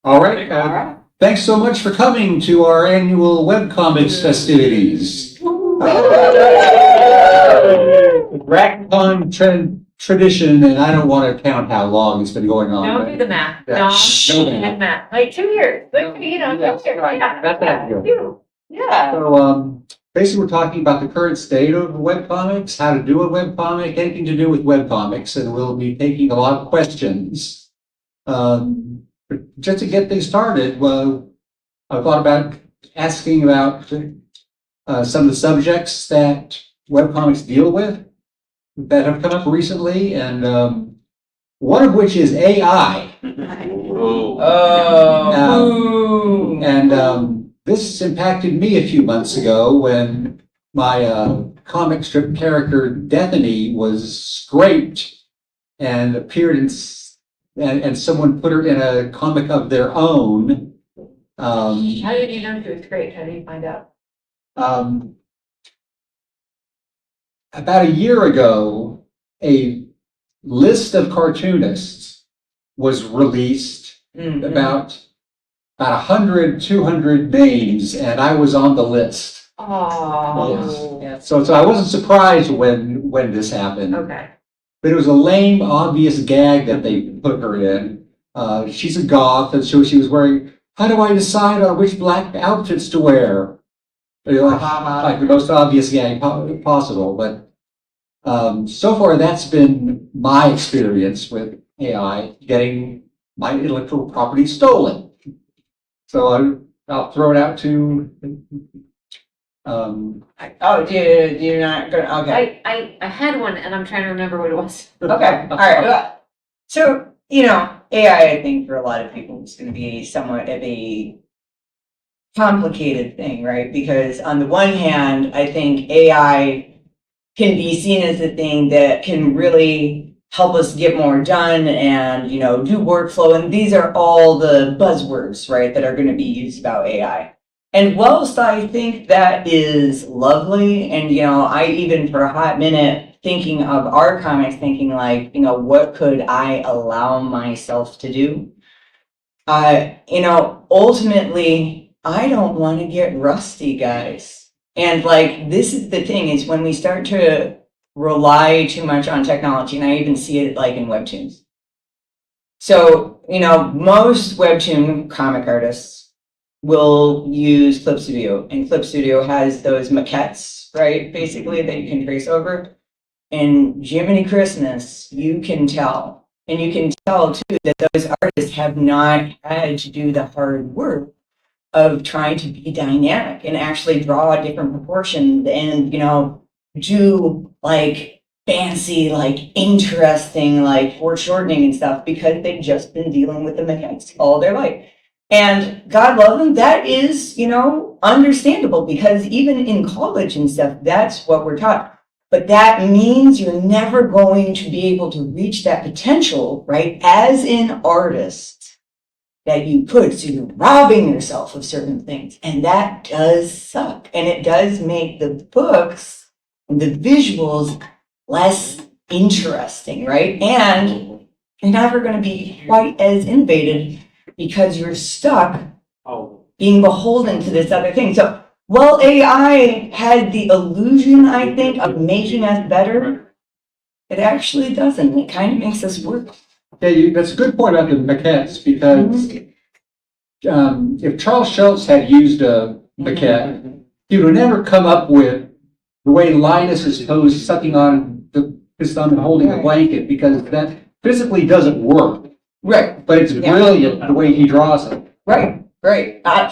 All right. Thanks so much for coming to our annual webcomics festivities. Racon tradition, and I don't want to count how long it's been going on. Don't do the math. Yeah. No math. Like 2 years. Like, 2 years. Right. Yeah. That's good. Yeah. So, basically, we're talking about the current state of webcomics, how to do a webcomic, anything to do with webcomics, and we'll be taking a lot of questions. But just to get things started, well, I thought about asking about some of the subjects that webcomics deal with that have come up recently, and one of which is AI. And this impacted me a few months ago when my comic strip character Bethany was scraped and appeared in, and someone put her in a comic of their own. How did you know she was great? How did you find out? About a year ago, a list of cartoonists was released, about 100, 200 names, and I was on the list. Oh. Yes. So I wasn't surprised when this happened. Okay. But it was a lame, obvious gag that they put her in. She's a goth, and so she was wearing, how do I decide on which black outfits to wear? Like the most obvious gag possible. But so far, that's been my experience with AI, getting my intellectual property stolen. So I'll throw it out to. You're not gonna, okay. I had one and I'm trying to remember what it was. Okay, all right. So, AI, I think for a lot of people is going to be somewhat of a complicated thing, right? Because on the one hand, I think AI can be seen as a thing that can really help us get more done and, do workflow. And these are all the buzzwords, right, that are going to be used about AI. And whilst I think that is lovely, and, I even for a hot minute thinking of our comics, thinking like, what could I allow myself to do? Ultimately, I don't want to get rusty, guys. And like, this is the thing is when we start to rely too much on technology, and I even see it like in webtoons. So, most webtoon comic artists will use Clip Studio, and Clip Studio has those maquettes, right? Basically, that you can trace over. And Jiminy Christmas, you can tell. And you can tell too that those artists have not had to do the hard work of trying to be dynamic and actually draw different proportions and, do like fancy, like interesting, like foreshortening and stuff because they've just been dealing with the maquettes all their life. And God love them, that is, understandable because even in college and stuff, that's what we're taught. But that means you're never going to be able to reach that potential, right, as an artist that you could. So you're robbing yourself of certain things. And that does suck. And it does make the books and the visuals less interesting, right? And you're never going to be quite as innovative because you're stuck being beholden to this other thing. So while AI had the illusion, I think, of making us better, it actually doesn't. It kind of makes us worse. Yeah, that's a good point about the maquettes because if Charles Schultz had used a maquette, he would never come up with the way Linus is posed sucking on his thumb and holding a blanket because that physically doesn't work. Right. But it's brilliant the way he draws it. Right.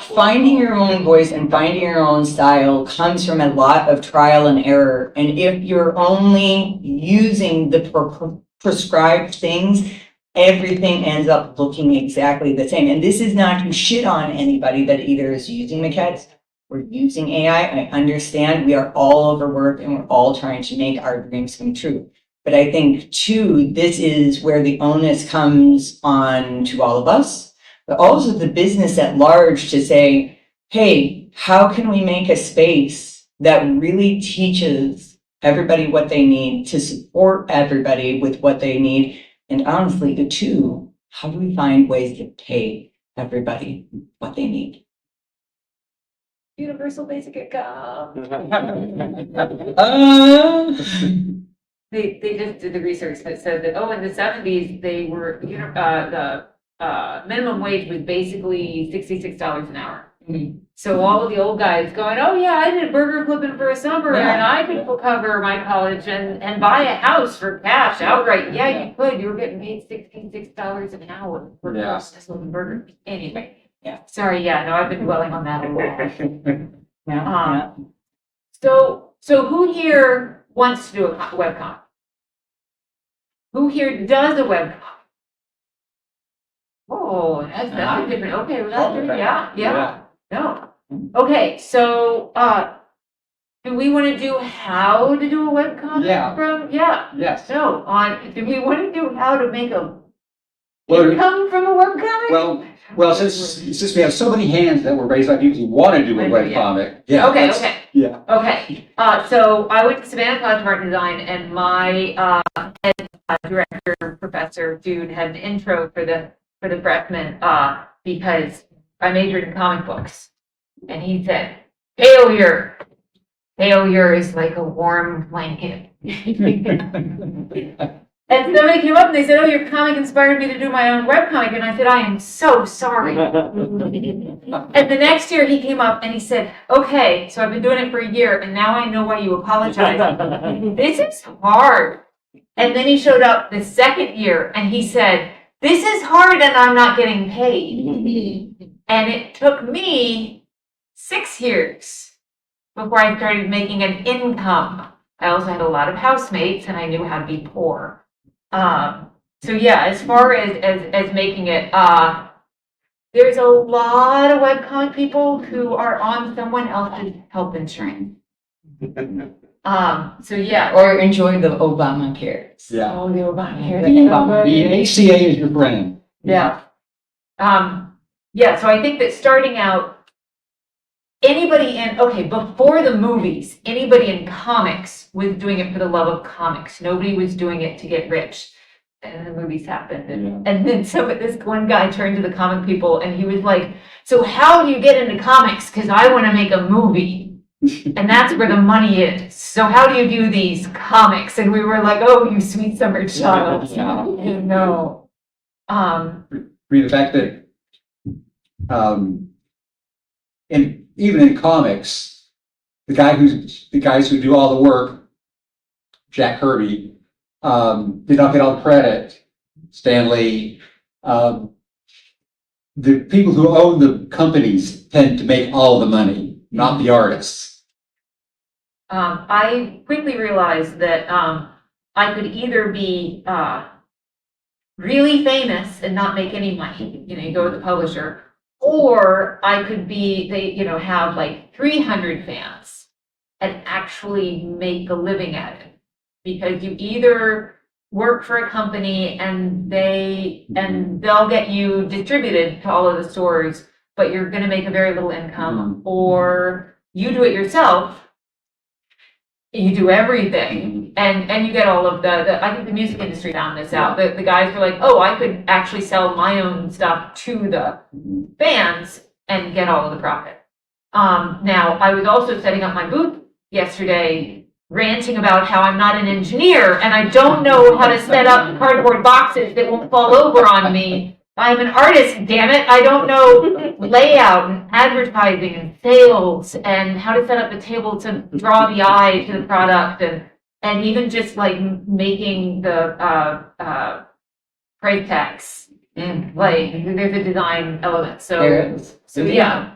Finding your own voice and finding your own style comes from a lot of trial and error. And if you're only using the prescribed things, everything ends up looking exactly the same. And this is not to shit on anybody that either is using maquettes or using AI. I understand we are all overworked and we're all trying to make our dreams come true. But I think, too, this is where the onus comes on to all of us, but also the business at large to say, hey, how can we make a space that really teaches everybody what they need to support everybody with what they need? And honestly, too, how do we find ways to pay everybody what they need. Universal basic income. They just did the research that said that, in the 70s, they were, the minimum wage was basically $66 an hour. Mhm. So all of the old guys going, oh yeah, I did burger flipping for a summer Yeah. and I could cover my college and buy a house for cash outright. Yeah, you could. You were getting paid $66 an hour for Yeah. flipping burgers. Anyway. Yeah. Sorry, no, I've been dwelling on that a little. Yeah. So who here wants to do a webcomic? Who here does a webcomic? Oh, that's a different, okay, well, that's, yeah. No. Okay, so, do we want to do how to do a webcomic Yeah. from, yeah, Yes. no, do we want to do how to make a Well, income from a webcomic? well, since we have so many hands that were raised by people who want to do a webcomic. Yeah. Okay, let's- okay. Yeah. Okay, so I went to Savannah College of Art and Design and my, head director, professor, dude, had an intro for the freshmen, because I majored in comic books. And he said, failure is like a warm blanket. And somebody came up and they said, oh, your comic inspired me to do my own webcomic. And I said, I am so sorry. And the next year he came up and he said, okay, so I've been doing it for a year and now I know why you apologize. This is hard. And then he showed up the second year and he said, this is hard and I'm not getting paid. And it took me 6 years before I started making an income. I also had a lot of housemates and I knew how to be poor. So yeah, as far as making it, there's a lot of webcomic people who are on someone else's health insurance. So yeah. Or enjoy the Obamacare. Yeah. Oh, the Obamacare. The ACA is your friend. Yeah. Yeah, so I think that starting out, before the movies, anybody in comics was doing it for the love of comics. Nobody was doing it to get rich. And the movies happened. And then this one guy turned to the comic people and he was like, so how do you get into comics? Because I want to make a movie. And that's where the money is. So how do you do these comics? And we were like, oh, you sweet summer child. You know. The fact that even in comics, the guys who do all the work, Jack Kirby, did not get all the credit. Stan Lee, the people who own the companies tend to make all the money, not the artists. I quickly realized that I could either be really famous and not make any money, you go to the publisher, or I could be, have like 300 fans and actually make a living at it. Because you either work for a company and they'll get you distributed to all of the stores, but you're going to make a very little income, or you do it yourself. You do everything, and you get all of I think the music industry found this out. The guys were like, oh, I could actually sell my own stuff to the fans and get all of the profit. Now, I was also setting up my booth yesterday, ranting about how I'm not an engineer and I don't know how to set up cardboard boxes that won't fall over on me. I'm an artist, damn it. I don't know layout and advertising and sales and how to set up the table to draw the eye to the product and even just like making the price tags. Like there's a design element. So yeah,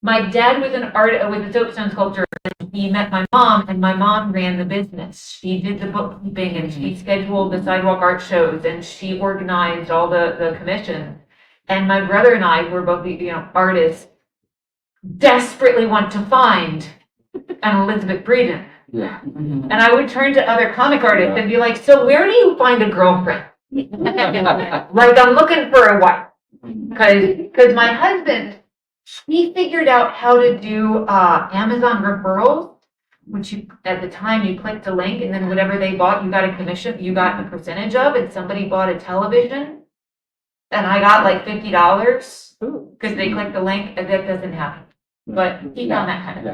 my dad was was a soapstone sculptor, and he met my mom, and my mom ran the business. She did the bookkeeping, and she scheduled the sidewalk art shows, and she organized all the commissions. And my brother and I were both, artists, desperately want to find an Elizabeth Breeden. Yeah. And I would turn to other comic artists and be like, so where do you find a girlfriend? Like, I'm looking for a wife. Because my husband, he figured out how to do Amazon referrals, which at the time you clicked a link and then whatever they bought, you got a commission, you got a percentage of, and somebody bought a television. and I got like $50 because they clicked the link, and that doesn't happen. But he found that kind of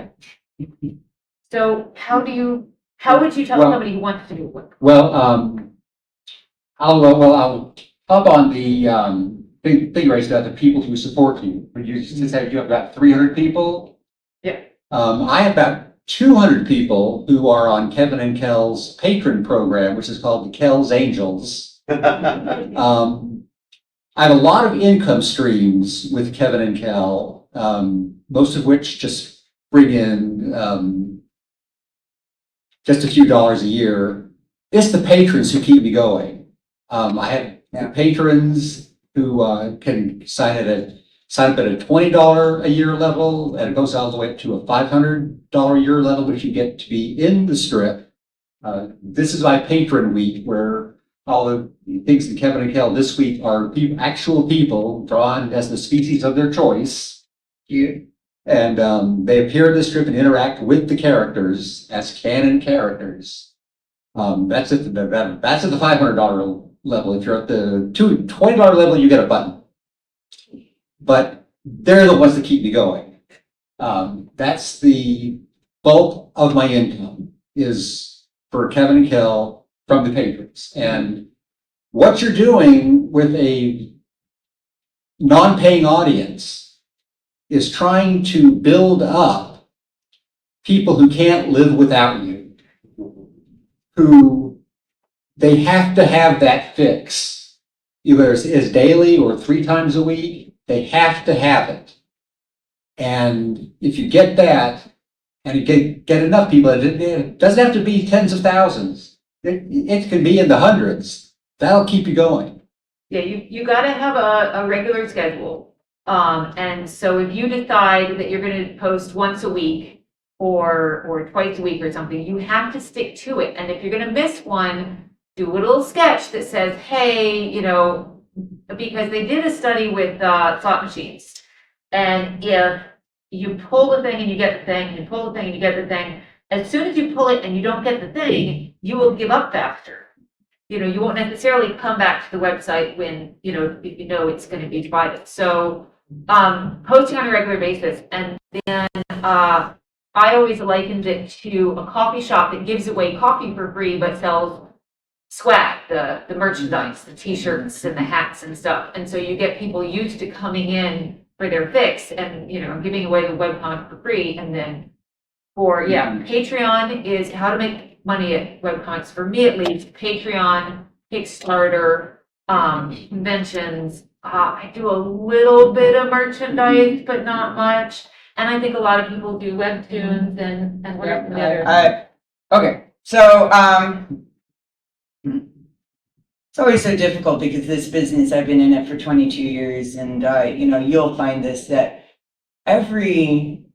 thing. So how would you tell Well- somebody who wants to do it? Well, I'll hop on the, thing raised about the people who support you. But you just said you have about 300 people? Yeah. I have about 200 people who are on Kevin and Kel's patron program, which is called the Kel's Angels. I have a lot of income streams with Kevin and Kel, most of which just bring in just a few dollars a year. It's the patrons who keep me going. I have patrons who can sign up at a $20 a year level, and it goes all the way up to a $500 a year level, which you get to be in the strip. This is my patron week, where all the things that Kevin and Kel this week are actual people drawn as the species of their choice. And they appear in the strip and interact with the characters as canon characters. That's at the $500 level. If you're at the $20 level, you get a button. But they're the ones that keep me going. That's the bulk of my income is for Kevin and Kel from the patrons. And what you're doing with a non-paying audience is trying to build up people who can't live without you, who they have to have that fix, either as daily or 3 times a week. They have to have it. And if you get that, and you get enough people, it doesn't have to be tens of thousands. It can be in the hundreds. That'll keep you going. Yeah, you gotta have a regular schedule. And so if you decide that you're gonna post once a week or twice a week or something, you have to stick to it. And if you're gonna miss one, do a little sketch that says, hey, because they did a study with slot machines. And if you pull the thing and you get the thing, and you pull the thing and you get the thing, as soon as you pull it and you don't get the thing, you will give up faster. You won't necessarily come back to the website when, if you know it's going to be divided. So, posting on a regular basis. And then, I always likened it to a coffee shop that gives away coffee for free, but sells swag, the merchandise, the t-shirts and the hats and stuff. And so you get people used to coming in for their fix and, giving away the webcomic for free. And then Patreon is how to make money at webcomics. For me, at least, Patreon, Kickstarter, conventions. I do a little bit of merchandise, but not much. And I think a lot of people do webtoons and whatever the other. Okay, so it's always so difficult because this business, I've been in it for 22 years, and you'll find this, that every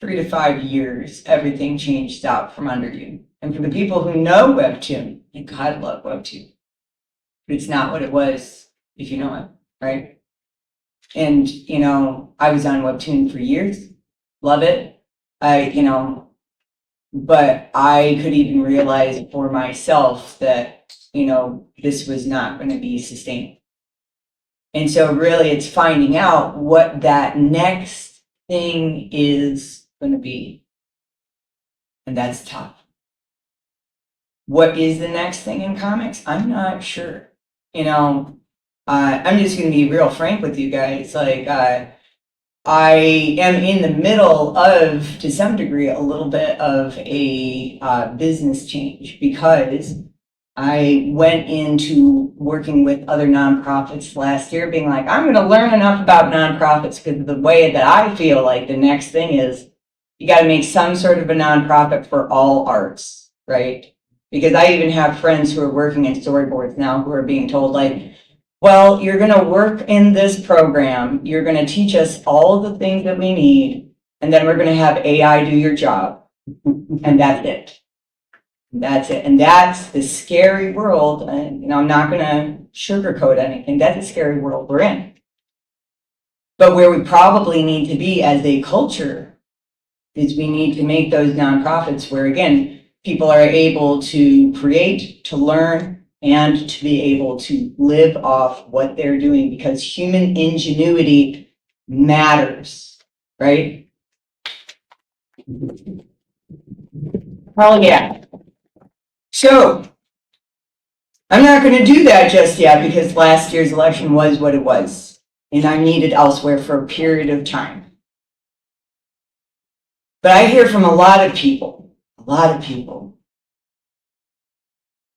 3 to 5 years, everything changed out from under you. And for the people who know Webtoon, and God love Webtoon, but it's not what it was if you know it, right? And, I was on Webtoon for years, love it. But I could even realize for myself that, this was not going to be sustainable. And so really it's finding out what that next thing is going to be. And that's tough. What is the next thing in comics? I'm not sure. I'm just going to be real frank with you guys. I am in the middle of, to some degree, a little bit of a business change, because I went into working with other nonprofits last year, being like, I'm going to learn enough about nonprofits, because the way that I feel like the next thing is you got to make some sort of a nonprofit for all arts, right? Because I even have friends who are working in storyboards now who are being told, well, you're going to work in this program, you're going to teach us all the things that we need, and then we're going to have AI do your job. And that's it. That's it. And that's the scary world. And I'm not going to sugarcoat anything. That's a scary world we're in. But where we probably need to be as a culture is we need to make those nonprofits where, again, people are able to create, to learn, and to be able to live off what they're doing, because human ingenuity matters, right? Oh, yeah. So, I'm not going to do that just yet because last year's election was what it was, and I'm needed elsewhere for a period of time. But I hear from a lot of people,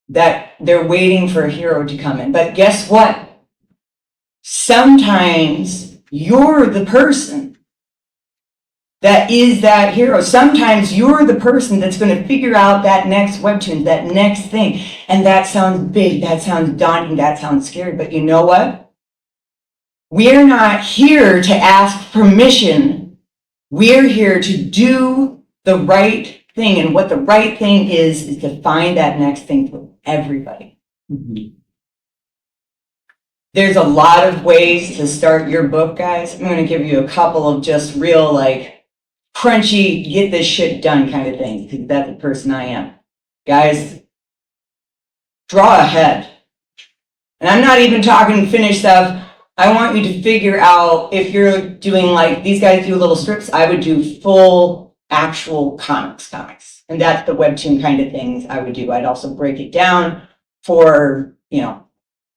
that they're waiting for a hero to come in. But guess what? Sometimes you're the person that is that hero. Sometimes you're the person that's going to figure out that next webtoon, that next thing. And that sounds big, that sounds daunting, that sounds scary. But you know what? We're not here to ask permission. We're here to do the right thing. And what the right thing is to find that next thing for everybody. There's a lot of ways to start your book, guys. I'm going to give you a couple of just real, like, crunchy, get this shit done kind of things, because that's the person I am. Guys, draw ahead. And I'm not even talking finished stuff. I want you to figure out, if you're doing, like, these guys do little strips, I would do full actual comics. And that's the webtoon kind of things I would do. I'd also break it down for,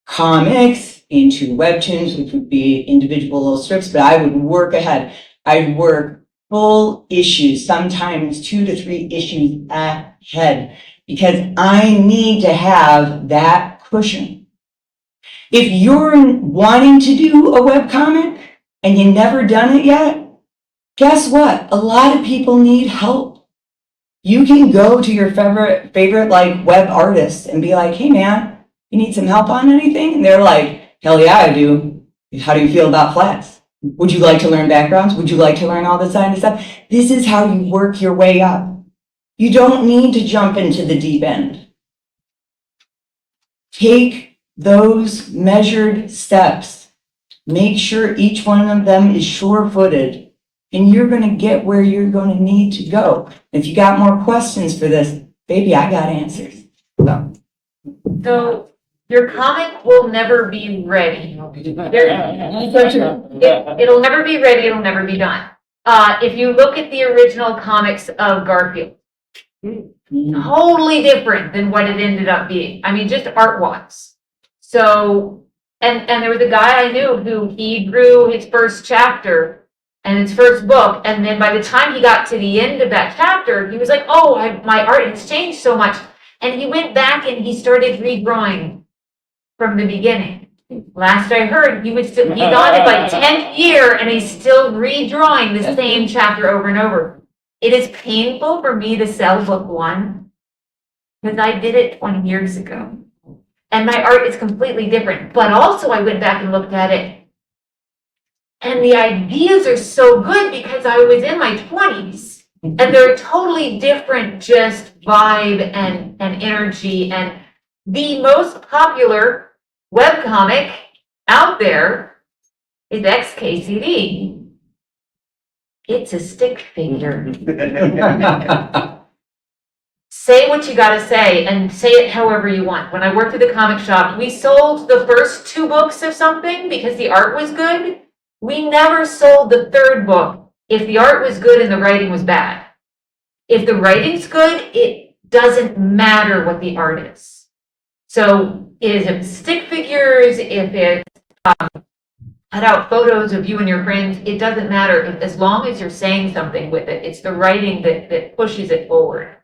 comics into webtoons, which would be individual little strips, but I would work ahead. I'd work full issues, sometimes 2 to 3 issues ahead, because I need to have that cushion. If you're wanting to do a webcomic and you've never done it yet, guess what? A lot of people need help. You can go to your favorite like web artist and be like, hey man, you need some help on anything? And they're like, hell yeah, I do. How do you feel about flats? Would you like to learn backgrounds? Would you like to learn all this kind of stuff? This is how you work your way up. You don't need to jump into the deep end. Take those measured steps. Make sure each one of them is sure-footed. And you're going to get where you're going to need to go. If you got more questions for this, baby, I got answers. So your comic will never be ready. It'll never be ready, it'll never be done. If you look at the original comics of Garfield, totally different than what it ended up being. I mean, just art-wise. So, and there was a guy I knew who he drew his first chapter and his first book, and then by the time he got to the end of that chapter, he was like, oh, my art has changed so much. And he went back and he started redrawing from the beginning. Last I heard, he's on his like 10th year and he's still redrawing the same chapter over and over. It is painful for me to sell book 1 because I did it 20 years ago. And my art is completely different. But also I went back and looked at it. And the ideas are so good because I was in my 20s. And they're totally different, just vibe and energy. And the most popular webcomic out there is XKCD. It's a stick figure. Say what you gotta say and say it however you want. When I worked at the comic shop, we sold the first 2 books of something because the art was good. We never sold the 3rd book if the art was good and the writing was bad. If the writing's good, it doesn't matter what the art is. So if it's stick figures, if it's cut out photos of you and your friends, it doesn't matter. As long as you're saying something with it, it's the writing that pushes it forward.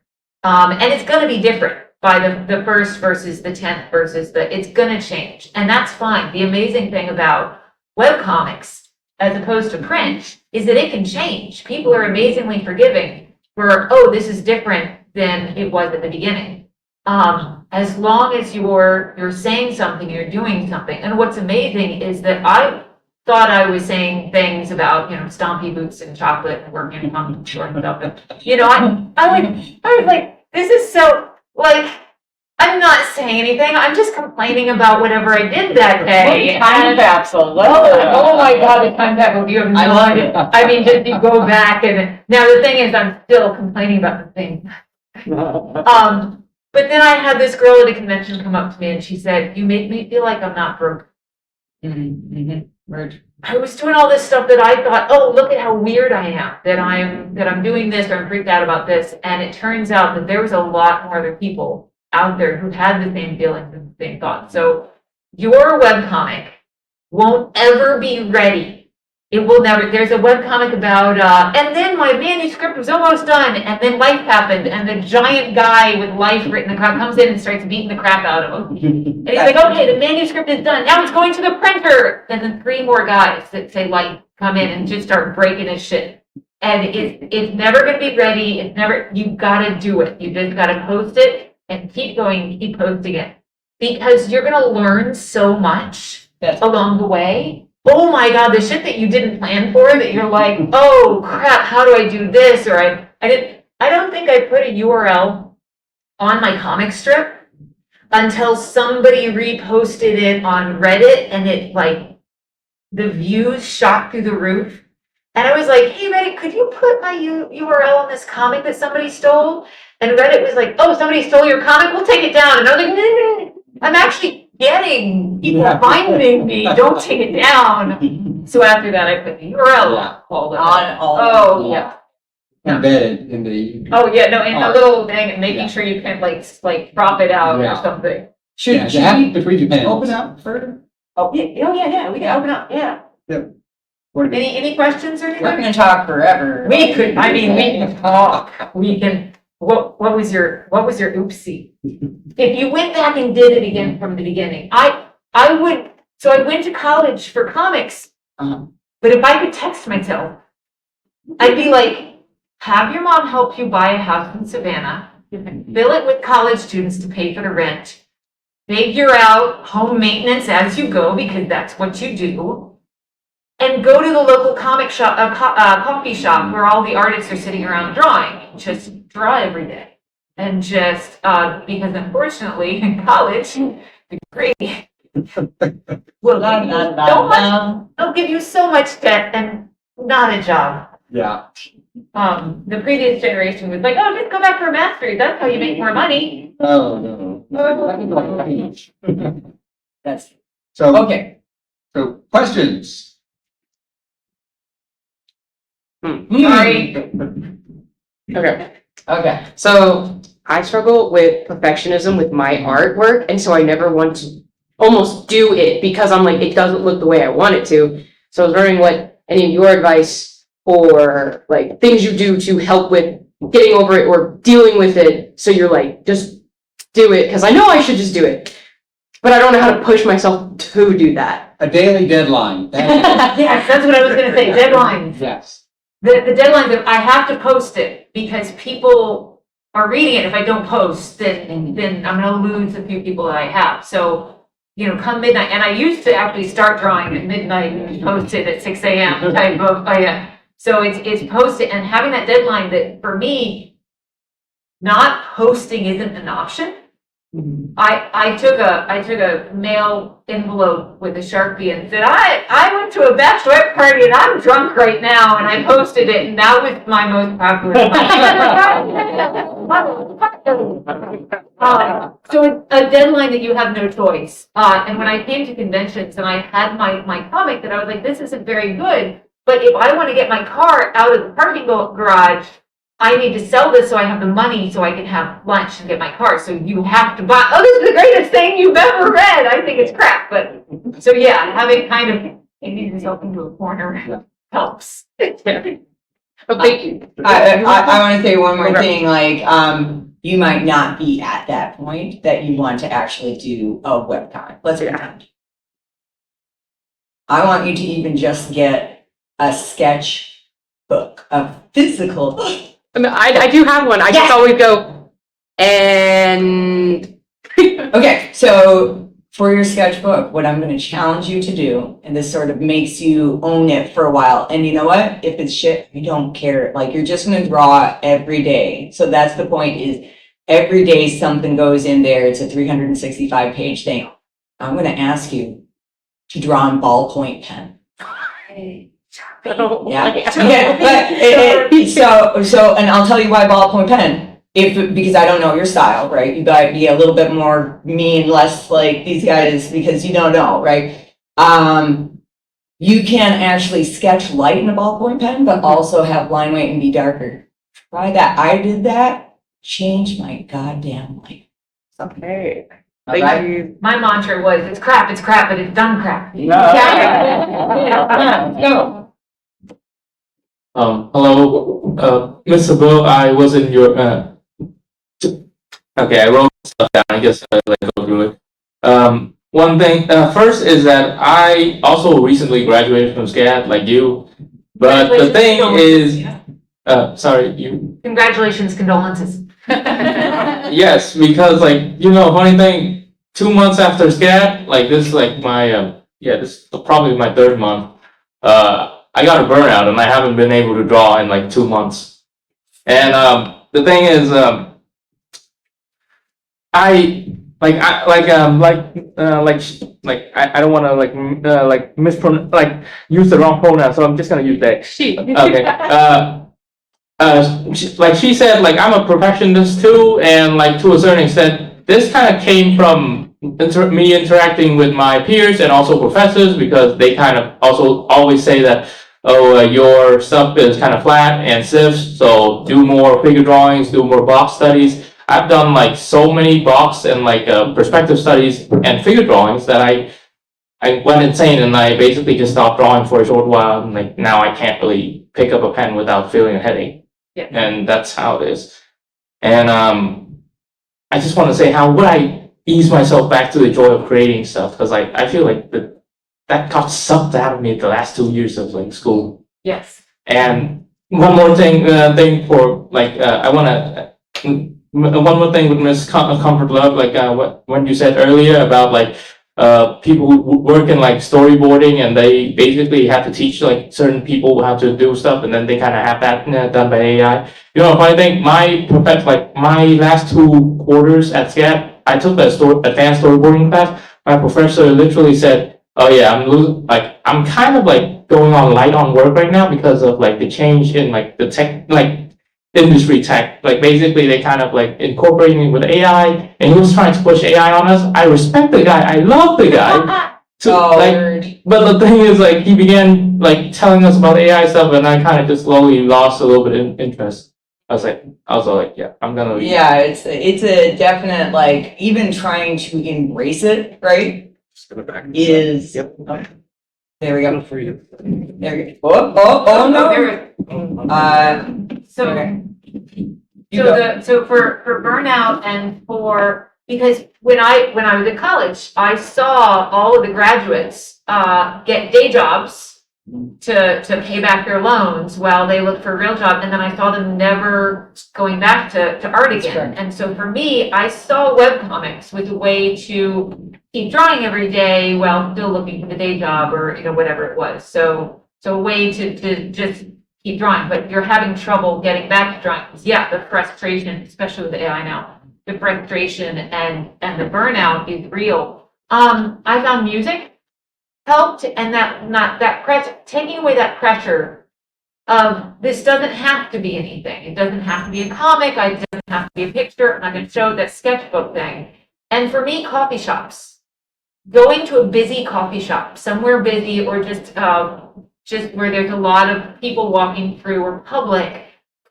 And it's going to be different by the 1st versus the 10th versus it's going to change. And that's fine. The amazing thing about webcomics, as opposed to print, is that it can change. People are amazingly forgiving for, oh, this is different than it was at the beginning. As long as you're saying something, you're doing something. And what's amazing is that I thought I was saying things about, stompy boots and chocolate and working in monkey short and stuff. I was like, this is so, like, I'm not saying anything. I'm just complaining about whatever I did that day. Time capsule. Oh my God, the time capsule. You have no idea. I mean, just you go back and now the thing is, I'm still complaining about the thing. But then I had this girl at a convention come up to me and she said, "You make me feel like I'm not broke." Word. I was doing all this stuff that I thought, oh, look at how weird I am, that I'm doing this or I'm freaked out about this. And it turns out that there was a lot more other people out there who had the same feelings and the same thoughts. So your webcomic won't ever be ready. It will never. There's a webcomic about, and then my manuscript was almost done, and then life happened, and the giant guy with life written across comes in and starts beating the crap out of him. And he's like, okay, the manuscript is done. Now it's going to the printer. And then 3 more guys that say life come in and just start breaking his shit. And it's never going to be ready. It's never, you got to do it. You just got to post it and keep going, keep posting it. Because you're going to learn so much along the way. Oh my God, the shit that you didn't plan for, that you're like, oh crap, how do I do this? Or I don't think I put a URL on my comic strip until somebody reposted it on Reddit and it like, the views shot through the roof. And I was like, hey Reddit, could you put my URL on this comic that somebody stole? And Reddit was like, oh, somebody stole your comic? We'll take it down. And I was like, no. I'm actually getting people finding me. Don't take it down. So after that, I put the URL all the time. Oh, yeah. Embedded in the. Oh, yeah, no, in the little thing, and making sure you can like crop it out or something. Should we between your pens. open up further? Oh, yeah, we can open up, yeah. Yep. Any questions or anything? We're gonna talk forever. We can talk. We can. What was your oopsie? If you went back and did it again from the beginning, I would. So I went to college for comics, but if I could text myself, I'd be like, have your mom help you buy a house in Savannah, fill it with college students to pay for the rent, figure out home maintenance as you go because that's what you do, and go to the local comic shop, coffee shop where all the artists are sitting around drawing. Just draw every day. And just, because unfortunately in college, the grade will they'll give you so much debt and not a job. Yeah. The previous generation was like, oh, just go back for a master's. That's how you make more money. Oh, no. That's So, okay. So, questions? Sorry. Okay. So I struggle with perfectionism with my artwork, and so I never want to almost do it because I'm like, it doesn't look the way I want it to. So I was wondering what any of your advice or like things you do to help with getting over it or dealing with it. So you're like, just do it because I know I should just do it, but I don't know how to push myself to do that. A daily deadline. Yes, that's what I was going to say. Deadlines. Yes. The deadline that I have to post it because people are reading it. If I don't post, then I'm going to lose a few people that I have. So, come midnight, and I used to actually start drawing at midnight and post it at 6 a.m. type of, so it's posted and having that deadline that for me, not posting isn't an option. I took a mail envelope with a Sharpie and said, I went to a bachelorette party and I'm drunk right now, and I posted it, and that was my most popular. So it's a deadline that you have no choice. And when I came to conventions and I had my comic that I was like, this isn't very good, but if I want to get my car out of the parking garage, I need to sell this so I have the money so I can have lunch and get my car. So you have to buy, oh, this is the greatest thing you've ever read. I think it's crap. But so yeah, having kind of painting yourself into a corner helps. But thank you. I want to say one more thing, like, you might not be at that point that you want to actually do a webcomic. Let's pretend. I want you to even just get a sketch book, a physical. I mean, I do have one. I just always go, and Okay, so for your sketchbook, what I'm going to challenge you to do, and this sort of makes you own it for a while. And you know what? If it's shit, you don't care. Like, you're just going to draw every day. So that's the point, is every day something goes in there. It's a 365-page thing. I'm going to ask you to draw in ballpoint pen. Yeah, but and I'll tell you why ballpoint pen. because I don't know your style, right? You gotta be a little bit more mean, less like these guys because you don't know, right? You can actually sketch light in a ballpoint pen, but also have line weight and be darker. Try that. I did that. Changed my goddamn life. Okay. Okay? Thank you. My mantra was, it's crap, but it's done crap. Go. Hello, Mr. Bo, I was in your, okay, I wrote stuff down, I guess I'll go through it. One thing, first is that I also recently graduated from SCAD, like you, but the thing is, sorry, you, Congratulations, condolences. yes, because like, funny thing, 2 months after SCAD, like this is like my, this is probably my third month, I got a burnout and I haven't been able to draw in like 2 months. And the thing is, I don't want to use the wrong pronoun, so I'm just gonna use they. She. Okay. She said, like, I'm a perfectionist too, and like to a certain extent, this kind of came from me interacting with my peers and also professors, because they kind of also always say that, oh, your stuff is kind of flat and stiff, so do more figure drawings, do more box studies. I've done like so many box and like perspective studies and figure drawings that I went insane, and I basically just stopped drawing for a short while, and like now I can't really pick up a pen without feeling a headache. Yeah. And that's how it is. And I just want to say, how would I ease myself back to the joy of creating stuff? Because I feel like that got sucked out of me the last 2 years of like school. Yes. And one more thing for like I want to. One more thing with Miss Comfort Love, like when you said earlier about like people who work in like storyboarding, and they basically have to teach like certain people how to do stuff, and then they kind of have that done by AI. Funny thing, my last 2 quarters at SCAD, I took the advanced storyboarding class. My professor literally said, "Oh yeah, I'm kind of like going on light on work right now because of like the change in like the tech industry tech. Like basically they kind of like incorporating with AI, and he was trying to push AI on us. I respect the guy, I love the guy. But the thing is, like, he began like telling us about AI stuff, and I kind of just slowly lost a little bit of interest. I was like, yeah, I'm gonna leave. Yeah, it's a definite, like, even trying to embrace it, right? Just go back. Is, Yep. there we go. For you. There we go. Oh, no. So, Okay. so for burnout and because when I was in college, I saw all of the graduates get day jobs to pay back their loans while they look for a real job, and then I saw them never going back to art again. correct. And so for me, I saw webcomics was a way to keep drawing every day while still looking for the day job, or whatever it was. So a way to just keep drawing, but you're having trouble getting back to drawing. Yeah, the frustration, especially with the AI now, the frustration and the burnout is real. I found music helped, and taking away that pressure of this doesn't have to be anything. It doesn't have to be a comic. It doesn't have to be a picture. I'm not going to show that sketchbook thing. And for me, coffee shops, going to a busy coffee shop, somewhere busy, or just where there's a lot of people walking through, or public,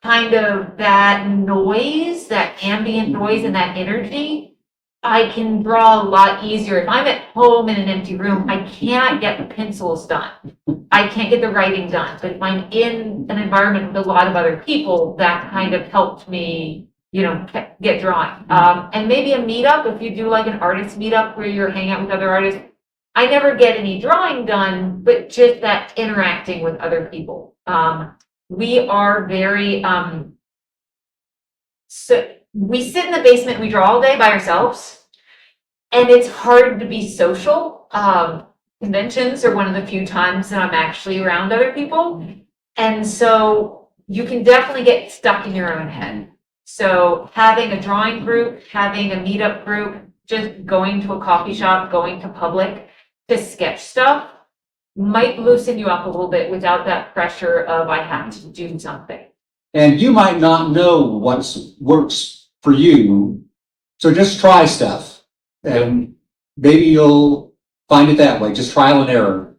kind of that noise, that ambient noise and that energy, I can draw a lot easier. If I'm at home in an empty room, I cannot get the pencils done. I can't get the writing done. But if I'm in an environment with a lot of other people, that kind of helped me, get drawing. And maybe a meetup, if you do like an artist meetup where you're hanging out with other artists. I never get any drawing done, but just that interacting with other people. We are very, so we sit in the basement, we draw all day by ourselves, and it's hard to be social. Conventions are one of the few times that I'm actually around other people. And so you can definitely get stuck in your own head. So having a drawing group, having a meetup group, just going to a coffee shop, going to public to sketch stuff might loosen you up a little bit without that pressure of I have to do something. And you might not know what works for you. So just try stuff and maybe you'll find it that way. Just trial and error.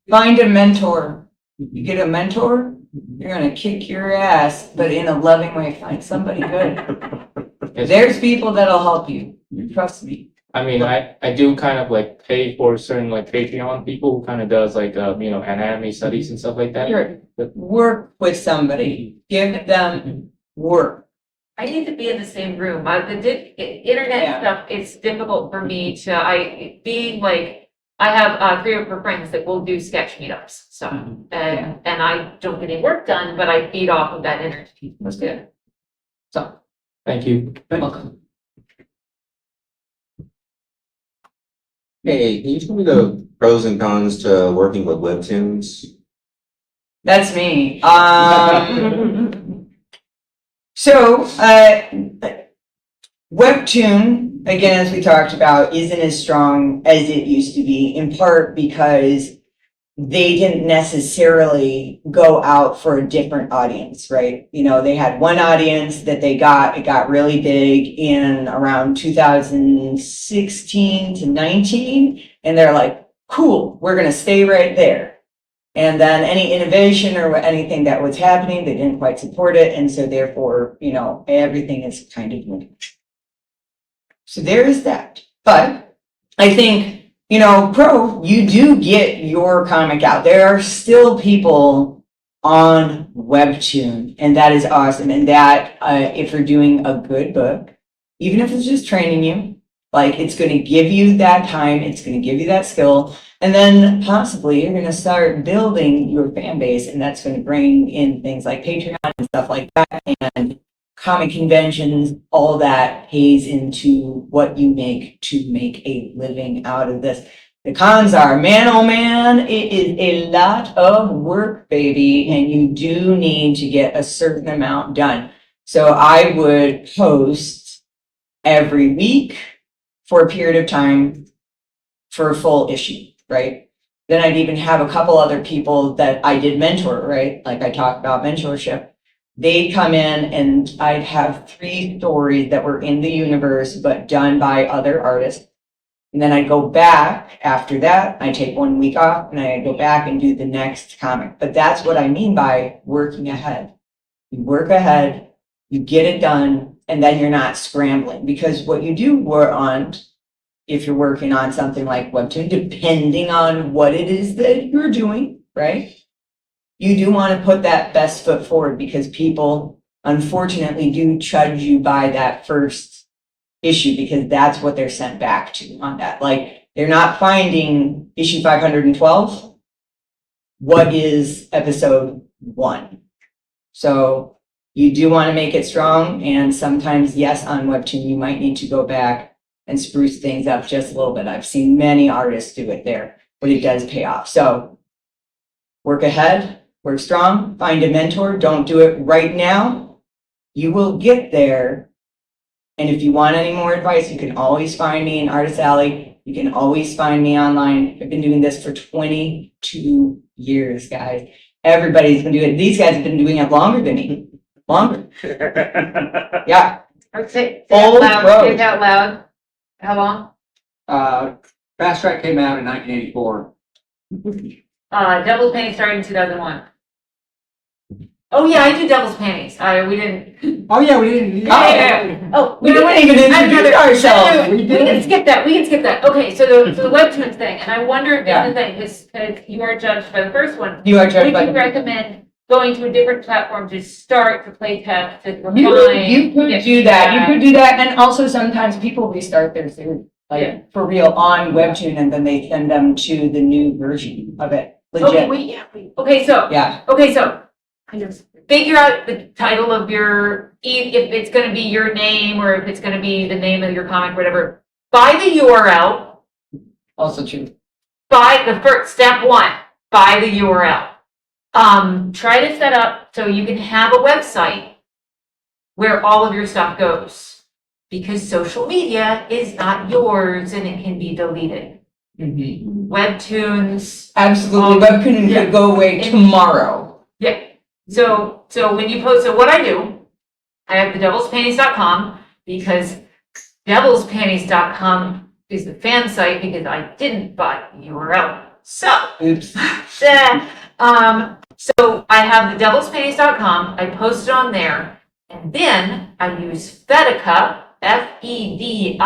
Find a mentor. You get a mentor, you're gonna kick your ass, but in a loving way. Find somebody good. There's people that'll help you. Trust me. I mean, I do kind of like pay for certain like Patreon people who kind of does like, anatomy studies and stuff like that. Sure. Work with somebody. Give them work. I need to be in the same room. Internet Yeah. stuff, it's difficult for me to, I have 3 or 4 friends that will do sketch meetups, so, and I don't get any work done, but I feed off of that energy. That's good. So, Thank you. Welcome. Hey, can you tell me the pros and cons to working with webtoons? That's me. So, Webtoon, again, as we talked about, isn't as strong as it used to be, in part because they didn't necessarily go out for a different audience, right? You know, they had one audience that it got really big in around 2016 to 19, and they're like, cool, we're gonna stay right there. And then any innovation or anything that was happening, they didn't quite support it, and so therefore, everything is kind of moving. So there is that. But I think, pro, you do get your comic out. There are still people on Webtoon, and that is awesome. And that, if you're doing a good book, even if it's just training you, like it's going to give you that time, it's going to give you that skill, and then possibly you're going to start building your fan base, and that's going to bring in things like Patreon and stuff like that, and comic conventions. All that pays into what you make to make a living out of this. The cons are, man, oh man, it is a lot of work, baby, and you do need to get a certain amount done. So I would post every week for a period of time for a full issue, right? Then I'd even have a couple other people that I did mentor, right? Like I talked about mentorship. They'd come in and I'd have 3 stories that were in the universe, but done by other artists. And then I'd go back after that. I take 1 week off and I'd go back and do the next comic. But that's what I mean by working ahead. You work ahead, you get it done, and then you're not scrambling. Because what you do want, if you're working on something like Webtoon, depending on what it is that you're doing, right? You do want to put that best foot forward, because people, unfortunately, do judge you by that first issue, because that's what they're sent back to on that. Like, they're not finding issue 512. What is episode 1? So you do want to make it strong, and sometimes, yes, on Webtoon, you might need to go back and spruce things up just a little bit. I've seen many artists do it there, but it does pay off. So work ahead, work strong, find a mentor. Don't do it right now. You will get there. And if you want any more advice, you can always find me in Artist Alley. You can always find me online. I've been doing this for 22 years, guys. Everybody's been doing it. These guys have been doing it longer than me. Longer. Yeah. Say Old road. it out loud. How long? Fast Track came out in 1984. Devil's Panties started in 2001. Oh yeah, I do Devil's Panties. We didn't. Oh yeah, we didn't. Yeah. Oh, We didn't even introduce ourselves. We can skip that. We can skip that. Okay, so the Webtoon thing, and I wonder if the thing is, because you are judged by the first one. You are judged Would by you recommend going to a different platform to start to play test, to refine? You could get do that. You feedback? could do that. And also sometimes people restart their series, like for real, on Webtoon, and then they send them to the new version of it. Okay, Legit. okay, so. Yeah. Okay, so kind of figure out the title of your, if it's going to be your name or if it's going to be the name of your comic, whatever. Buy the URL. Also true. Buy the first step 1. Buy the URL. Try to set up so you can have a website where all of your stuff goes, because social media is not yours and it can be deleted. Mm-hmm. Webtoons. Absolutely. Webtoon yeah. could go away tomorrow. Yeah. So when you post, so what I do, I have the devilspanties.com because devilspanties.com is the fan site because I didn't buy the URL. So, Oops. so I have the devilspanties.com, I post it on there, and then I use Fedica, Fedica,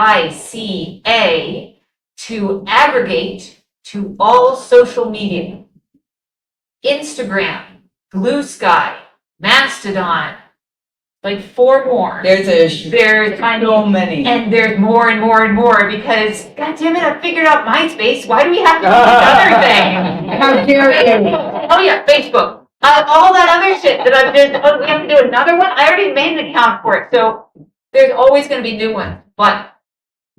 to aggregate to all social media. Instagram, Blue Sky, Mastodon, like 4 more. There's There's so many. and there's more and more and more because, God damn it, I figured out MySpace. Why do we have to do another thing? How dare you? Oh yeah, Facebook. All that other shit that I've been, oh, we have to do another one? I already made an account for it. So there's always going to be new ones, but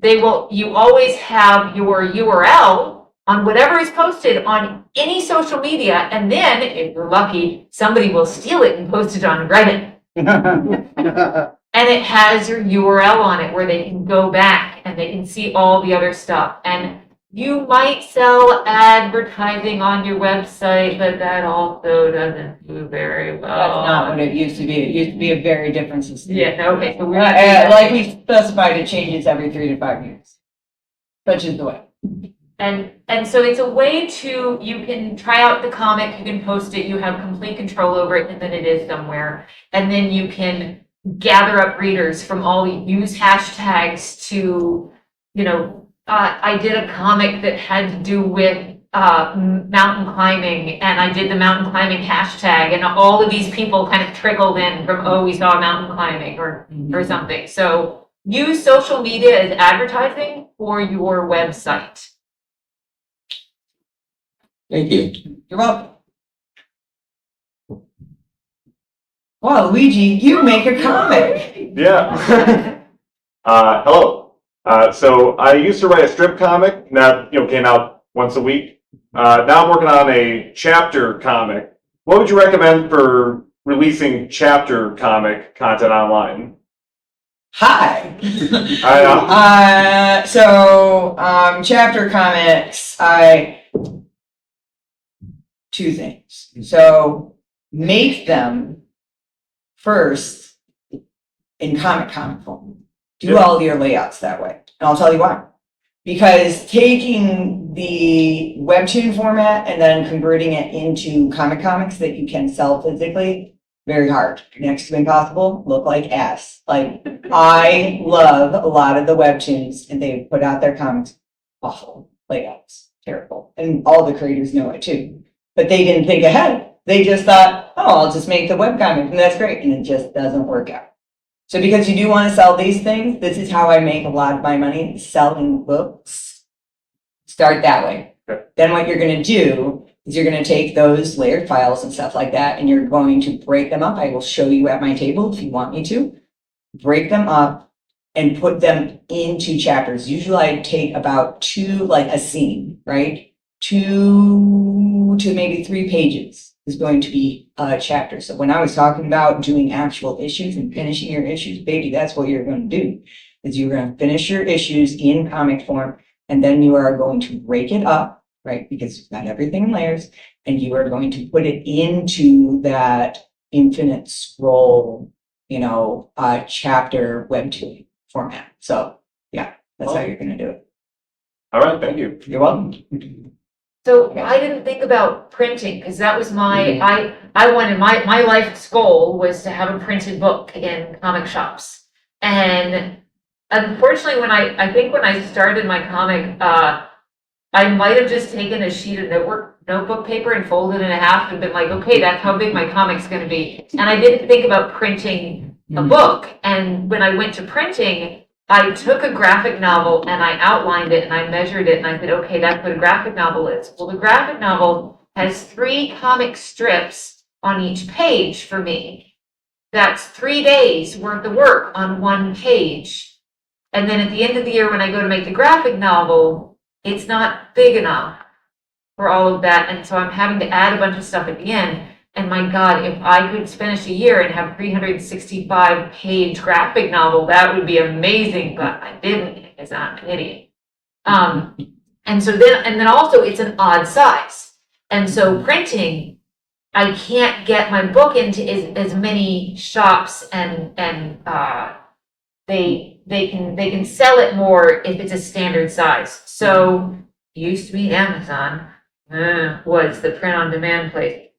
you always have your URL on whatever is posted on any social media. And then if you're lucky, somebody will steal it and post it on Reddit. And it has your URL on it where they can go back and they can see all the other stuff. And you might sell advertising on your website, but that also doesn't do very well. That's not what it used to be. It used to be a very different system. Yeah, okay, so we're Like we specified, it changes every 3 to 5 years. Such is the way. And so it's a way to, you can try out the comic, you can post it, you have complete control over it, and then it is somewhere. And then you can gather up readers from use hashtags to, I did a comic that had to do with mountain climbing, and I did the mountain climbing hashtag, and all of these people kind of trickled in from, we saw mountain climbing or something. So use social media as advertising for your website. Thank you. You're welcome. Wow, Luigi, you make a comic. Yeah. Hello. So I used to write a strip comic that came out once a week. Now I'm working on a chapter comic. What would you recommend for releasing chapter comic content online? Hi. I know. Chapter comics, two things. So make them first in comic form. Do all your layouts that way. And I'll tell you why. Because taking the webtoon format and then converting it into comics that you can sell physically, very hard. Next to impossible, look like ass. Like, I love a lot of the webtoons and they put out their comics, awful layouts, terrible. And all the creators know it too. But they didn't think ahead. They just thought, I'll just make the webcomic and that's great. And it just doesn't work out. So because you do want to sell these things, this is how I make a lot of my money, selling books. Start that way. Then what you're going to do is you're going to take those layered files and stuff like that, and you're going to break them up. I will show you at my table if you want me to. Break them up and put them into chapters. Usually I take about 2, like a scene, right? 2 to maybe 3 pages is going to be a chapter. So when I was talking about doing actual issues and finishing your issues, baby, that's what you're going to do. Is you're going to finish your issues in comic form, and then you are going to break it up, right? Because you've got everything in layers, and you are going to put it into that infinite scroll, chapter webtoon format. So yeah, that's how you're going to do it. All right, thank you. You're welcome. So I didn't think about printing because that was I wanted my life's goal was to have a printed book in comic shops. And unfortunately, when I started my comic, I might have just taken a sheet of notebook paper and folded it in half and been like, okay, that's how big my comic's going to be. And I didn't think about printing a book. And when I went to printing, I took a graphic novel and I outlined it and I measured it and I said, okay, that's what a graphic novel is. Well, the graphic novel has 3 comic strips on each page for me. That's 3 days worth of work on 1 page. And then at the end of the year, when I go to make the graphic novel, it's not big enough for all of that. And so I'm having to add a bunch of stuff at the end. And my God, if I could finish a year and have 365-page graphic novel, that would be amazing. But I didn't because I'm an idiot. And then also it's an odd size. And so printing, I can't get my book into as many shops and they can sell it more if it's a standard size. So used to be Amazon, was the print on demand place.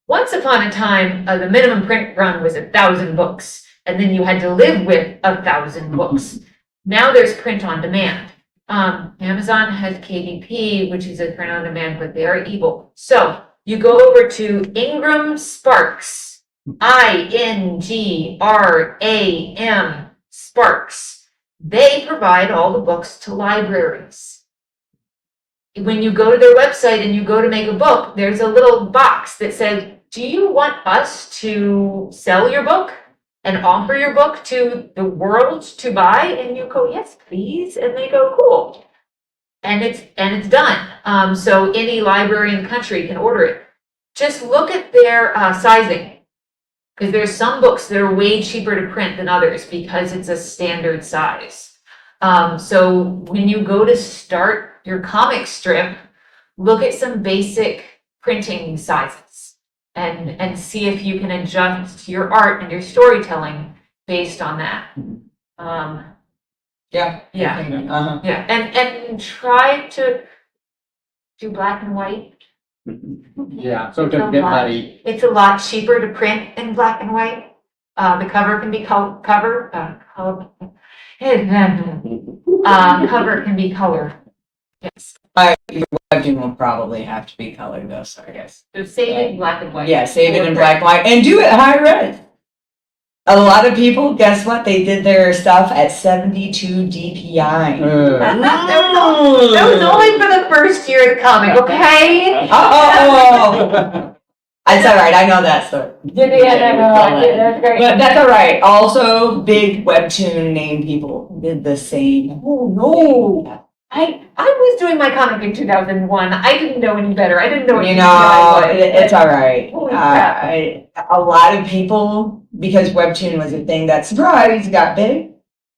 Once upon a time, the minimum print run was 1,000 books, and then you had to live with 1,000 books. Now there's print on demand. Amazon has KDP, which is a print on demand, but they are evil. So you go over to Ingram Sparks, INGRAM Sparks. They provide all the books to libraries. When you go to their website and you go to make a book, there's a little box that says, do you want us to sell your book and offer your book to the world to buy? And you go, yes, please. And they go, cool. And it's done. So any library in the country can order it. Just look at their sizing. Because there's some books that are way cheaper to print than others because it's a standard size. So when you go to start your comic strip, look at some basic printing sizes and see if you can adjust your art and your storytelling based on that. Yeah. Yeah. Uh-huh. Yeah, and try to do black and white. Yeah, so it doesn't get muddy. It's a lot cheaper to print in black and white. The cover can be cover can be colored. Yes. Your webtoon will probably have to be colored though, so I guess. So save it in black and white. Yeah, save it in black and white and do it high res. A lot of people, guess what? They did their stuff at 72 DPI. That was only for the first year of the comic, okay? Oh. That's all right. I know that story. That's great. But that's all right. Also, big webtoon name people did the same. Oh no! I was doing my comic in 2001. I didn't know any better. I didn't know what You DPI know, was. it's all right. Holy crap. A lot of people, because webtoon was a thing that surprise got big,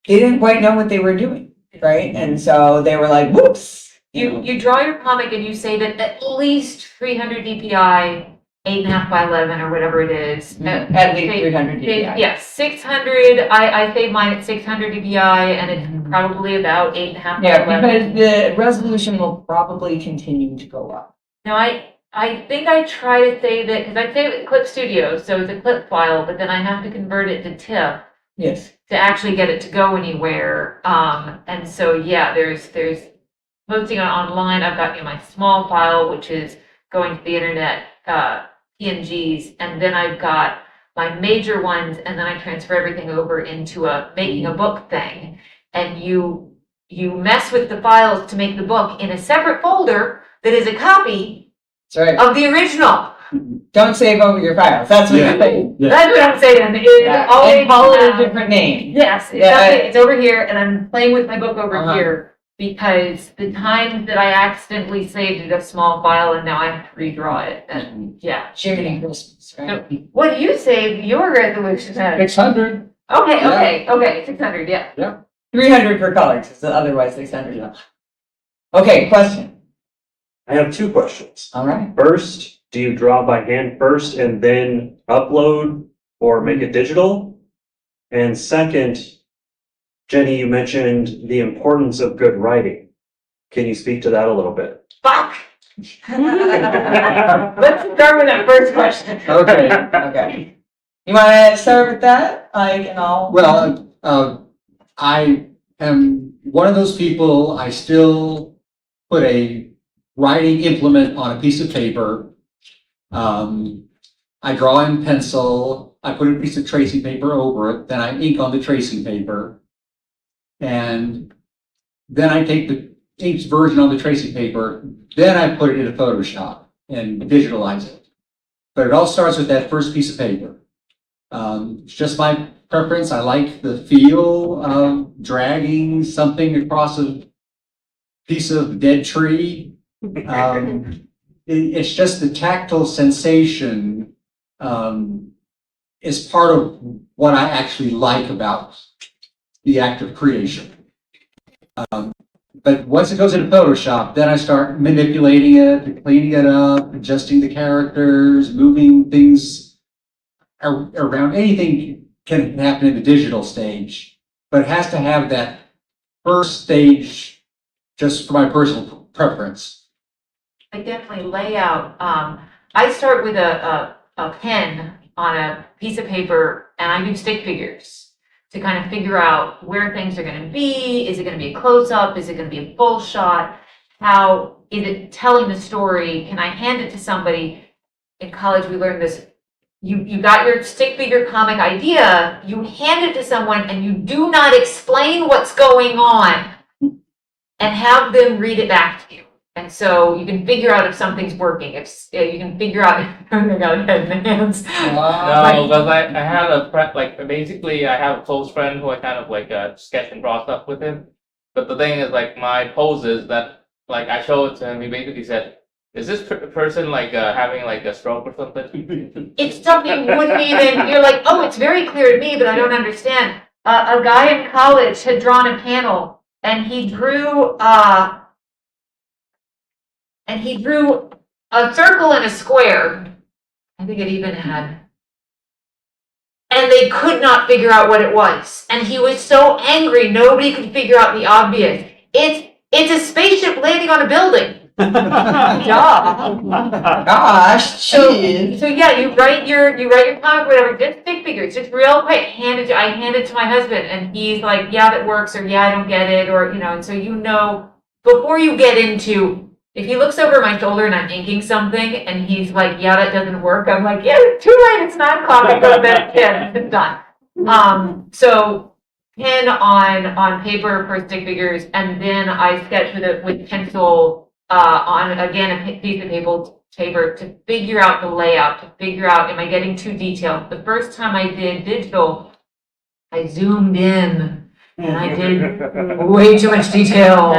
they didn't quite know what they were doing, right? And so they were like, "Whoops!" You draw your comic and you save it at least 300 DPI, 8.5 by 11 or whatever it is. At least 300 DPI. Yeah, 600. I save mine at 600 DPI, and it's probably about 8.5 by Yeah, 11. because the resolution will probably continue to go up. Now I think I try to save it because I save it in Clip Studio, so it's a clip file, but then I have to convert it to TIFF Yes. to actually get it to go anywhere. And so yeah, there's posting it online. I've got my small file, which is going to the internet, PNGs, and then I've got my major ones, and then I transfer everything over into a making a book thing. And you mess with the files to make the book in a separate folder that is a copy That's right. of the original. Don't save over your files. That's what Yeah. you're saying. Yeah. That's what I'm saying. It's always And call it a have- different name. Yes, Yeah. it's over here, and I'm playing with my book over Uh-huh. here because the times that I accidentally saved it a small file and now I have to redraw it. And yeah. Sharing Christmas, right? What do you save your resolution at? 600. Okay, 600, yeah. 300 for color, because otherwise 600. Yeah. Okay, question. I have two questions. All right. First, do you draw by hand first and then upload or make it digital? And second, Jenny, you mentioned the importance of good writing. Can you speak to that a little bit? Fuck! Let's start with that first question. Okay. Okay. You want to start with that? And I'll. Well, I am one of those people, I still put a writing implement on a piece of paper. I draw in pencil, I put a piece of tracing paper over it, then I ink on the tracing paper. And then I take the inked version on the tracing paper, then I put it into Photoshop and visualize it. But it all starts with that first piece of paper. It's just my preference. I like the feel of dragging something across a piece of dead tree. It's just the tactile sensation is part of what I actually like about the act of creation. But once it goes into Photoshop, then I start manipulating it, cleaning it up, adjusting the characters, moving things around. Anything can happen in the digital stage, but it has to have that first stage just for my personal preference. I definitely lay out, I start with a pen on a piece of paper and I do stick figures to kind of figure out where things are gonna be. Is it gonna be a close-up? Is it gonna be a full shot? How is it telling the story? Can I hand it to somebody? In college, we learned this. You got your stick figure comic idea, you hand it to someone and you do not explain what's going on and have them read it back to you. And so you can figure out if something's working, if you can figure out, oh my God, head in the hands. No, because I had a friend, like, basically I have a close friend who I kind of like sketch and draw stuff with him. But the thing is, like, my poses that, like, I showed it to him, he basically said, is this person like having like a stroke or something? It's something you wouldn't even, you're like, oh, it's very clear to me, but I don't understand. A guy in college had drawn a panel and he drew a circle and a square. I think it even had, and they could not figure out what it was. And he was so angry, nobody could figure out the obvious. It's a spaceship landing on a building. Duh. Gosh, So geez. yeah, you write your comic, whatever, just stick figures, just real quick, I hand it to my husband and he's like, yeah, that works, or yeah, I don't get it, or and so before you get into, if he looks over my shoulder and I'm inking something and he's like, yeah, that doesn't work, I'm like, yeah, too late, it's not a comic, go to bed, yeah, it's done. So pen on paper for stick figures, and then I sketch with pencil on, again, a piece of paper to figure out the layout, to figure out, am I getting too detailed? The first time I did digital, I zoomed in and I did way too much detail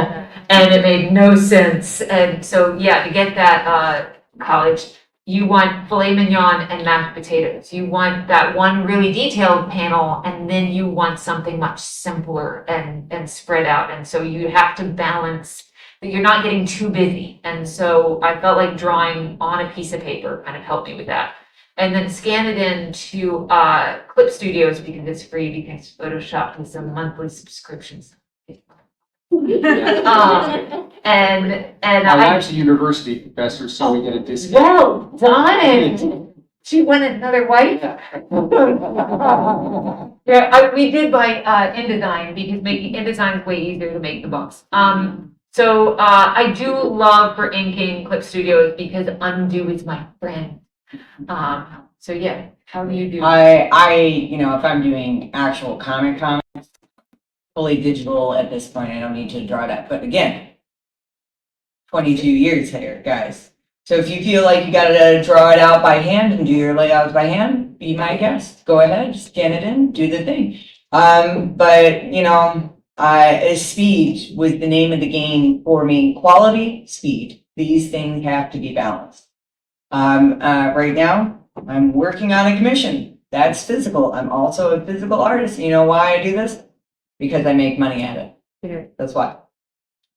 and it made no sense. And so, yeah, to get that college, you want filet mignon and mashed potatoes. You want that one really detailed panel, and then you want something much simpler and spread out. And so you have to balance that you're not getting too busy. And so I felt like drawing on a piece of paper kind of helped me with that. And then scan it into Clip Studios because it's free, because Photoshop is a monthly subscription. And My wife's a university professor, so we get a discount. well done. She wanted another wife. Yeah, we did buy InDesign because making InDesign is way easier to make the books. So I do love for inking Clip Studios because undo is my friend. So yeah, how do you do? If I'm doing actual comics, fully digital at this point, I don't need to draw that. But again, 22 years here, guys. So if you feel like you gotta draw it out by hand and do your layouts by hand, be my guest. Go ahead, scan it in, do the thing. Speed was the name of the game for me. Quality, speed. These things have to be balanced. Right now, I'm working on a commission. That's physical. I'm also a physical artist. You know why I do this? Because I make money at it. Yeah. That's why.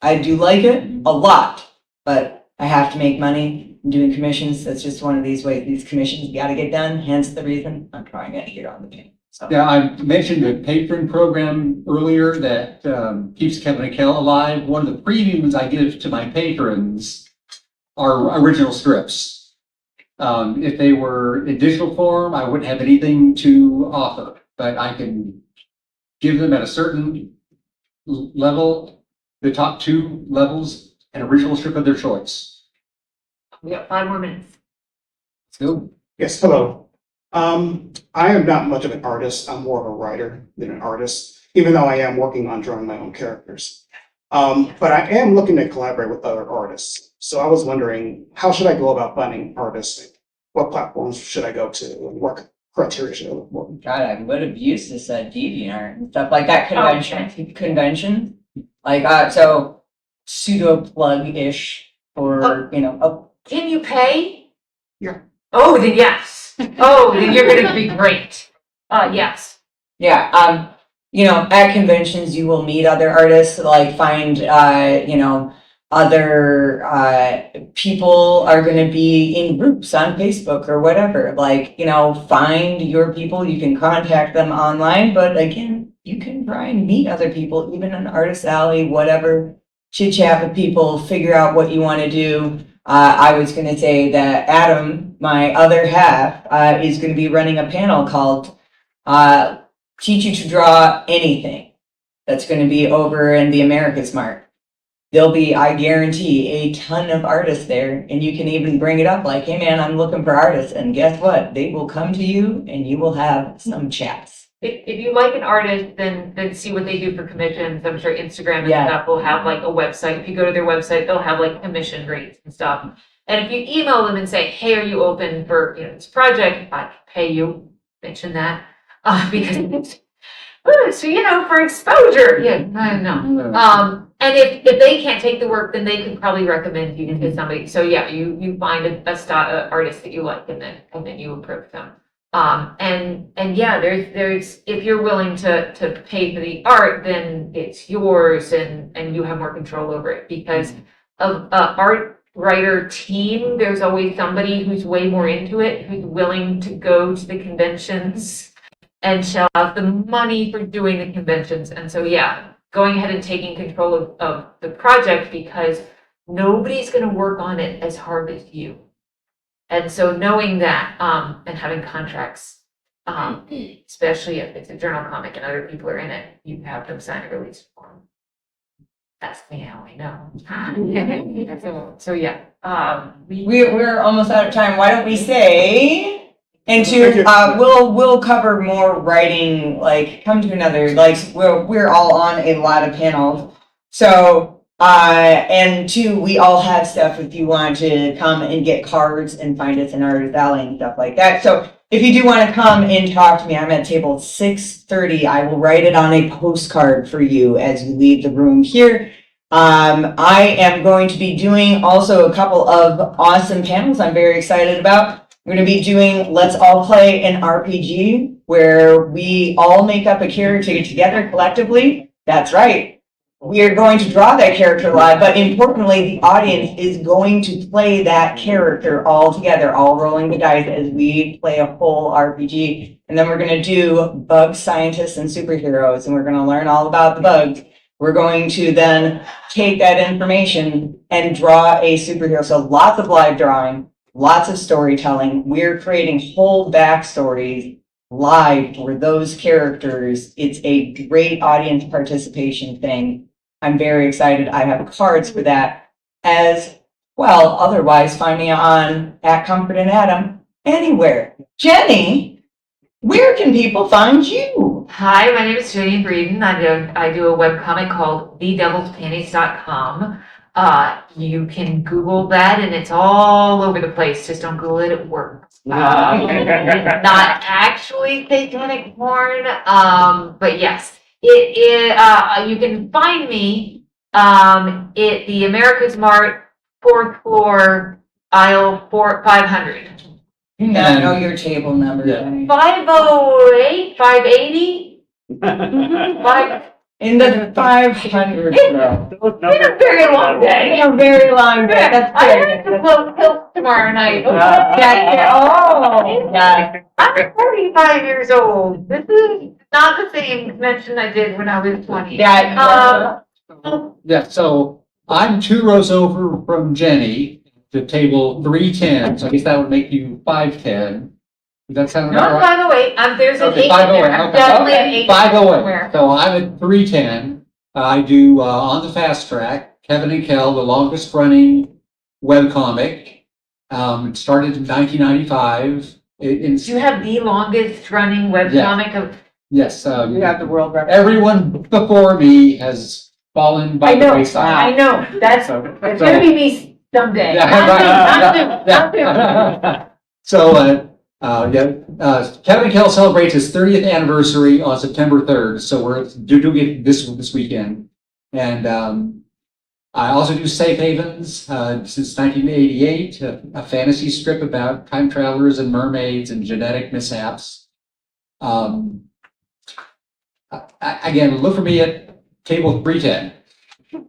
I do like it a lot, but I have to make money. I'm doing commissions. That's just one of these ways. These commissions gotta get done. Hence the reason I'm trying it here on the page. So. Yeah, I mentioned the patron program earlier that keeps Kevin and Kel alive. One of the premiums I give to my patrons are original strips. If they were in digital form, I wouldn't have anything to offer, but I can give them at a certain level, the top 2 levels, an original strip of their choice. We got 5 more minutes. So, Yes, hello. I am not much of an artist. I'm more of a writer than an artist, even though I am working on drawing my own characters. But I am looking to collaborate with other artists. So I was wondering, how should I go about finding artists? What platforms should I go to? What criteria should I look for? God, I would have used this DeviantArt and stuff like that. Convention. Like, so pseudo plug-ish for, Can you pay? Yeah. Oh, then yes. Oh, then you're gonna be great. Yes. Yeah, at conventions, you will meet other artists, like find, other people are going to be in groups on Facebook or whatever. Like, find your people. You can contact them online, but again, you can try and meet other people, even in Artist Alley, whatever. Chit chat with people, figure out what you want to do. I was going to say that Adam, my other half, is going to be running a panel called Teach You to Draw Anything. That's going to be over in the Americas Mart. There'll be, I guarantee, a ton of artists there, and you can even bring it up like, hey man, I'm looking for artists, and guess what? They will come to you and you will have some chats. If you like an artist, then see what they do for commissions. I'm sure Instagram and Yeah. stuff will have like a website. If you go to their website, they'll have like commission rates and stuff. And if you email them and say, hey, are you open for, this project? I can pay you, mention that, because it's, so, for exposure. Yeah, I know. And if they can't take the work, then they could probably recommend you to somebody. So yeah, you find a artist that you like, and then you approach them. And yeah, there's if you're willing to pay for the art, then it's yours, and you have more control over it, because of art writer team. There's always somebody who's way more into it, who's willing to go to the conventions and shell out the money for doing the conventions. And so yeah, going ahead and taking control of the project, because nobody's going to work on it as hard as you. And so knowing that, and having contracts, especially if it's a journal comic and other people are in it, you have them sign a release form. Ask me how I know. So yeah, We're almost out of time. Why don't we say, and Thank you. we'll cover more writing, like come to another, like we're all on a lot of panels. So, and two, we all have stuff if you want to come and get cards and find us in Artist Alley and stuff like that. So if you do want to come and talk to me, I'm at table 630. I will write it on a postcard for you as you leave the room here. I am going to be doing also a couple of awesome panels I'm very excited about. We're going to be doing Let's All Play an RPG, where we all make up a character together collectively. That's right. We are going to draw that character live, but importantly, the audience is going to play that character all together, all rolling the dice as we play a full RPG. And then we're going to do bug scientists and superheroes, and we're going to learn all about the bugs. We're going to then take that information and draw a superhero. So lots of live drawing, lots of storytelling. We're creating whole backstories live for those characters. It's a great audience participation thing. I'm very excited. I have cards for that as well. Otherwise, find me on @Comfort and Adam anywhere. Jennie, where can people find you? hi, my name is Jennie Breeden. I do a webcomic called thedevilspanties.com. You can Google that, and it's all over the place. Just don't Google it at work. Not actually satanic porn, but yes, you can find me at the America's Mart, 4th floor, aisle 500. You not know your table number. Yeah. Jennie. 508, 580. In the 500. It's been a very long day. A very long day. That's I great. have to close Hills tomorrow night. Yeah. I'm 45 years old. This is not the same convention I did when I was 20. Yeah. Yeah, so I'm 2 rows over from Jennie to table 310, so I guess that would make you 510. Does that sound No, about right? 508. There's an 8 in 508, there. I'm okay. definitely an 8 508. somewhere. So I'm at 310. I do On the Fast Track, Kevin and Kel, the longest running webcomic. It started in 1995. Do you have the longest running webcomic of? Yes, You have the world record. everyone before me has fallen by I the know, wayside. I know. That's gonna be me someday. Yeah, Not soon, right. not soon. Yeah. So, Kevin Kell celebrates his 30th anniversary on September 3rd. So we're doing it this weekend. And I also do Safe Havens since 1988, a fantasy strip about time travelers and mermaids and genetic mishaps. Again, look for me at table 310.